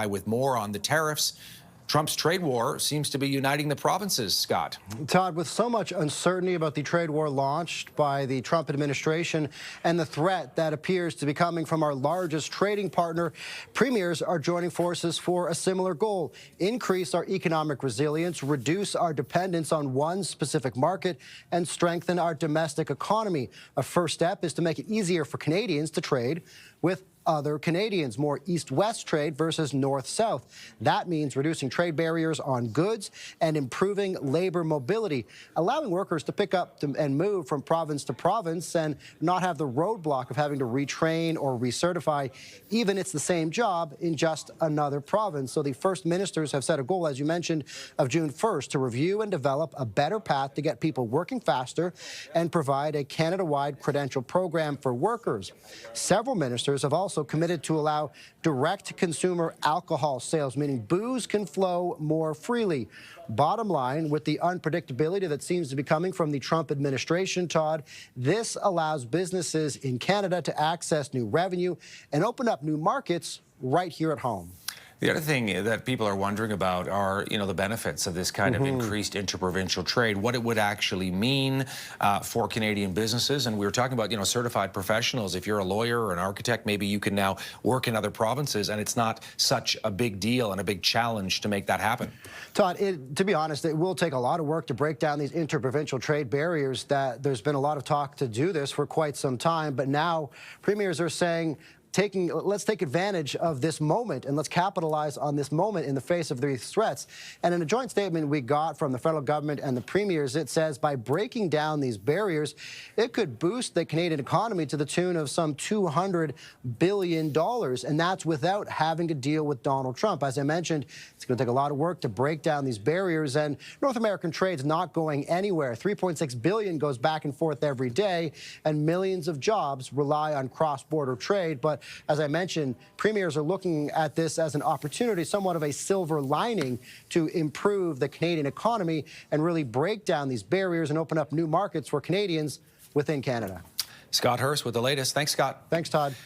With more on the tariffs, Trump's trade war seems to be uniting the provinces, Scott. Todd, with so much uncertainty about the trade war launched by the Trump administration and the threat that appears to be coming from our largest trading partner, premiers are joining forces for a similar goal: increase our economic resilience, reduce our dependence on one specific market, and strengthen our domestic economy. A first step is to make it easier for Canadians to trade with other Canadians, more east-west trade versus north-south. That means reducing trade barriers on goods and improving labor mobility, allowing workers to pick up and move from province to province and not have the roadblock of having to retrain or recertify, even it's the same job in just another province. So the first ministers have set a goal, as you mentioned, of June 1st to review and develop a better path to get people working faster and provide a Canada-wide credential program for workers. Several ministers have also committed to allow direct-to-consumer alcohol sales, meaning booze can flow more freely. Bottom line, with the unpredictability that seems to be coming from the Trump administration, Todd, this allows businesses in Canada to access new revenue and open up new markets right here at home. The other thing that people are wondering about are, the benefits of this kind of increased interprovincial trade, what it would actually mean for Canadian businesses. And we were talking about, certified professionals. If you're a lawyer or an architect, maybe you can now work in other provinces, and it's not such a big deal and a big challenge to make that happen. Todd, to be honest, it will take a lot of work to break down these interprovincial trade barriers. That there's been a lot of talk to do this for quite some time, but now premiers are saying, let's take advantage of this moment and let's capitalize on this moment in the face of these threats. And in a joint statement we got from the federal government and the premiers, it says by breaking down these barriers, it could boost the Canadian economy to the tune of some $200 billion. And that's without having to deal with Donald Trump. As I mentioned, it's going to take a lot of work to break down these barriers. And North American trade's not going anywhere. $3.6 billion goes back and forth every day, and millions of jobs rely on cross-border trade. But as I mentioned, premiers are looking at this as an opportunity, somewhat of a silver lining, to improve the Canadian economy and really break down these barriers and open up new markets for Canadians within Canada. Scott Hurst with the latest. Thanks, Scott. Thanks, Todd.